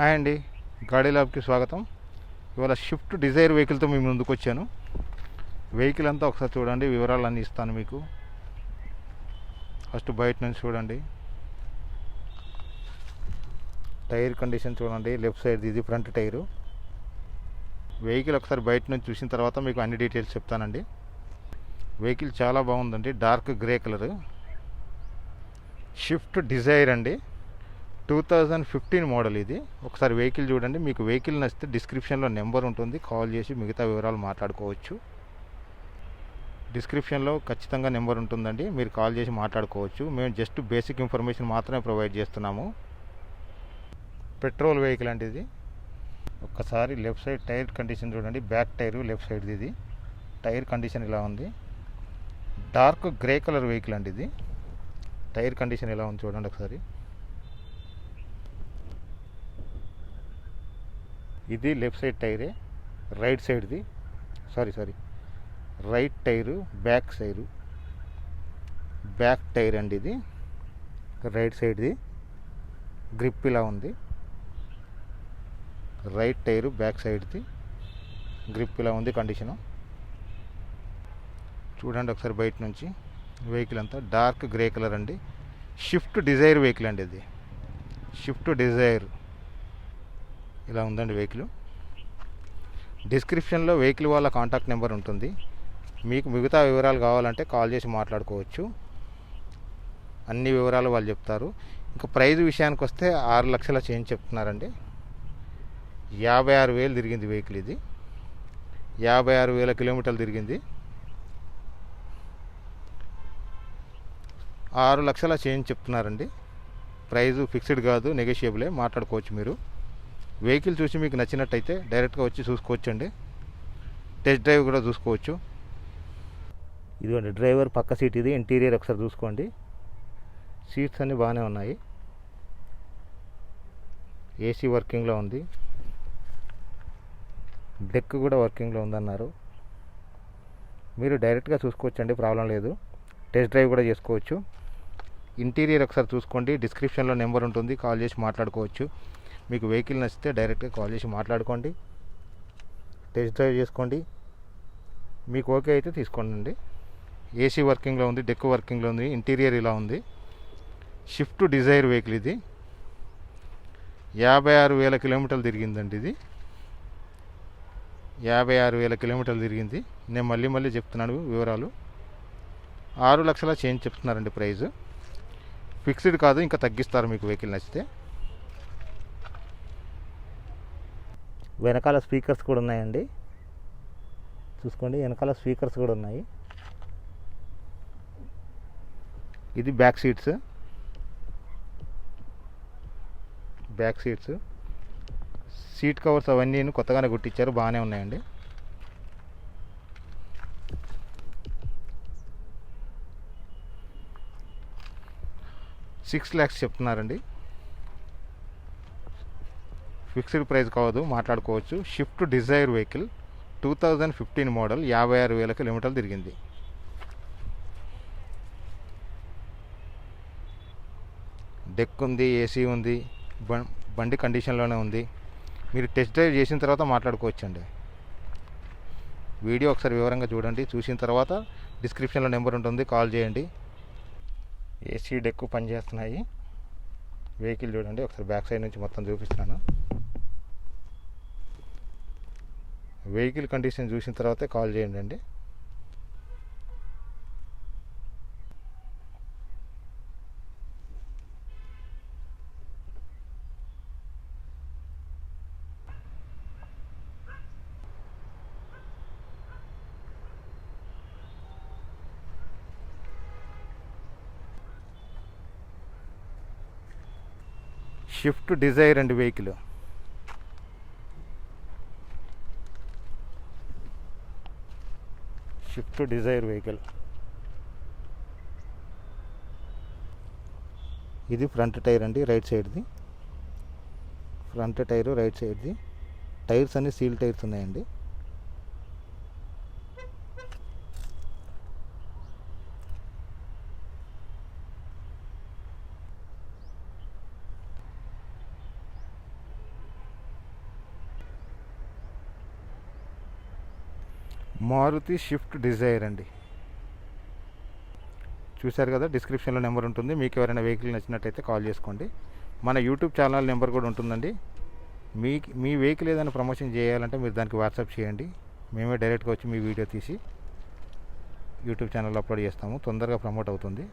Hi అండి, గాడీ ల్యాబ్కి స్వాగతం. ఇవాళ షిఫ్ట్ డిజైర్ వెహికల్తో మేము ముందుకు వచ్చాను. వెహికల్ అంతా ఒకసారి చూడండి, వివరాలన్నీ ఇస్తాను మీకు. ఫస్ట్ బయట నుంచి చూడండి, టైర్ కండిషన్ చూడండి. లెఫ్ట్ సైడ్ ఇది ఫ్రంట్ టైరు. వెహికల్ ఒకసారి బయట నుంచి చూసిన తర్వాత మీకు అన్ని డీటెయిల్స్ చెప్తానండి. వెహికల్ చాలా బాగుందండి, dark grey colour Swift Dzire అండి. 2015 మోడల్ ఇది. ఒకసారి వెహికల్ చూడండి. మీకు వెహికల్ నచ్చితే డిస్క్రిప్షన్లో నెంబర్ ఉంటుంది, కాల్ చేసి మిగతా వివరాలు మాట్లాడుకోవచ్చు. డిస్క్రిప్షన్లో ఖచ్చితంగా నెంబర్ ఉంటుందండి, మీరు కాల్ చేసి మాట్లాడుకోవచ్చు. మేము జస్ట్ బేసిక్ ఇన్ఫర్మేషన్ మాత్రమే ప్రొవైడ్ చేస్తున్నాము. పెట్రోల్ వెహికల్ అంటే ఇది. ఒక్కసారి లెఫ్ట్ సైడ్ టైర్ కండిషన్ చూడండి. బ్యాక్ టైరు లెఫ్ట్ సైడ్ ఇది. టైర్ కండిషన్ ఇలా ఉంది. డార్క్ గ్రే కలర్ వెహికల్ అండి ఇది. టైర్ కండిషన్ ఎలా ఉంది చూడండి ఒకసారి. ఇది లెఫ్ట్ సైడ్ టైరే, రైట్ సైడ్ది sorry right tyre back side. Back tyre అండి ఇది, రైట్ సైడ్ది. గ్రిప్ ఇలా ఉంది. రైట్ టైరు బ్యాక్ సైడ్ది, గ్రిప్ ఇలా ఉంది కండిషను. చూడండి ఒకసారి బయట నుంచి. వెహికల్ అంతా డార్క్ గ్రే కలర్ అండి. షిఫ్ట్ డిజైర్ వెహికల్ అండి ఇది. షిఫ్ట్ డిజైర్ ఇలా ఉందండి వెహికల్. డిస్క్రిప్షన్లో వెహికల్ వాళ్ళ కాంటాక్ట్ నెంబర్ ఉంటుంది. మీకు మిగతా వివరాలు కావాలంటే కాల్ చేసి మాట్లాడుకోవచ్చు. అన్ని వివరాలు వాళ్ళు చెప్తారు. ఇంకా ప్రైజ్ విషయానికి వస్తే 6 లక్షల చేంజ్ చెప్తున్నారండి. 56,000 తిరిగింది వెహికల్ ఇది. 56,000 కిలోమీటర్లు తిరిగింది. 6 లక్షల చేంజ్ చెప్తున్నారండి. ప్రైజు ఫిక్స్డ్ కాదు, నెగోషియబులే, మాట్లాడుకోవచ్చు మీరు. వెహికల్ చూసి మీకు నచ్చినట్టయితే డైరెక్ట్గా వచ్చి చూసుకోవచ్చండి. టెస్ట్ డ్రైవ్ కూడా చూసుకోవచ్చు. ఇదిగోండి డ్రైవర్ పక్క సీట్ ఇది. ఇంటీరియర్ ఒకసారి చూసుకోండి. సీట్స్ అన్నీ బాగానే ఉన్నాయి. ఏసీ వర్కింగ్లో ఉంది. డెక్ కూడా వర్కింగ్లో ఉందన్నారు. మీరు డైరెక్ట్గా చూసుకోవచ్చండి, ప్రాబ్లం లేదు. టెస్ట్ డ్రైవ్ కూడా చేసుకోవచ్చు. ఇంటీరియర్ ఒకసారి చూసుకోండి. డిస్క్రిప్షన్లో నెంబర్ ఉంటుంది, కాల్ చేసి మాట్లాడుకోవచ్చు. మీకు వెహికల్ నచ్చితే డైరెక్ట్గా కాల్ చేసి మాట్లాడుకోండి, టెస్ట్ డ్రైవ్ చేసుకోండి. మీకు ఓకే అయితే తీసుకోండి. ఏసీ వర్కింగ్లో ఉంది, డెక్ వర్కింగ్లో ఉంది, ఇంటీరియర్ ఇలా ఉంది. షిఫ్ట్ డిజైర్ వెహికల్ ఇది. 56,000 కిలోమీటర్లు తిరిగిందండి ఇది. 56,000 కిలోమీటర్లు తిరిగింది. నేను మళ్ళీ చెప్తున్నాను వివరాలు. 6 లక్షల చేంజ్ చెప్తున్నారండి ప్రైజు. ఫిక్స్డ్ కాదు, ఇంకా తగ్గిస్తారు మీకు వెహికల్ నచ్చితే. వెనకాల స్పీకర్స్ కూడా ఉన్నాయండి, చూసుకోండి. వెనకాల స్పీకర్స్ కూడా ఉన్నాయి. ఇది బ్యాక్ సీట్స్. సీట్ కవర్స్ అవన్నీ కొత్తగానే కుట్టించారు, బాగానే ఉన్నాయండి. $6 lakhs చెప్తున్నారండి. ఫిక్స్డ్ ప్రైస్ కావద్దు, మాట్లాడుకోవచ్చు. షిఫ్ట్ డిజైర్ వెహికల్ 2015 మోడల్, 56,000 కిలోమీటర్లు తిరిగింది. డెక్ ఉంది, ఏసీ ఉంది, బండి కండిషన్లోనే ఉంది. మీరు టెస్ట్ డ్రైవ్ చేసిన తర్వాత మాట్లాడుకోవచ్చండి. వీడియో ఒకసారి వివరంగా చూడండి. చూసిన తర్వాత డిస్క్రిప్షన్లో నెంబర్ ఉంటుంది, కాల్ చేయండి. ఏసీ డెక్ పనిచేస్తున్నాయి. వెహికల్ చూడండి ఒకసారి. బ్యాక్ సైడ్ నుంచి మొత్తం చూపిస్తున్నాను. వెహికల్ కండిషన్ చూసిన తర్వాతే కాల్ చేయండి. షిఫ్ట్ డిజైర్ అండి వెహికల్. షిఫ్ట్ డిజైర్ వెహికల్ ఇది. ఫ్రంట్ టైర్ అండి, రైట్ సైడ్ది. ఫ్రంట్ టైరు రైట్ సైడ్ది. టైర్స్ అన్ని సీల్ టైర్స్ ఉన్నాయండి. మారుతి షిఫ్ట్ డిజైర్ అండి. చూశారు కదా, డిస్క్రిప్షన్లో నెంబర్ ఉంటుంది. మీకు ఎవరైనా వెహికల్ నచ్చినట్టయితే కాల్ చేసుకోండి. మన యూట్యూబ్ ఛానల్ నెంబర్ కూడా ఉంటుందండి. మీ వెహికల్ ఏదైనా ప్రమోషన్ చేయాలంటే మీరు దానికి వాట్సాప్ చేయండి. మేమే డైరెక్ట్గా వచ్చి మీ వీడియో తీసి యూట్యూబ్ ఛానల్లో అప్లోడ్ చేస్తాము. తొందరగా ప్రమోట్ అవుతుంది.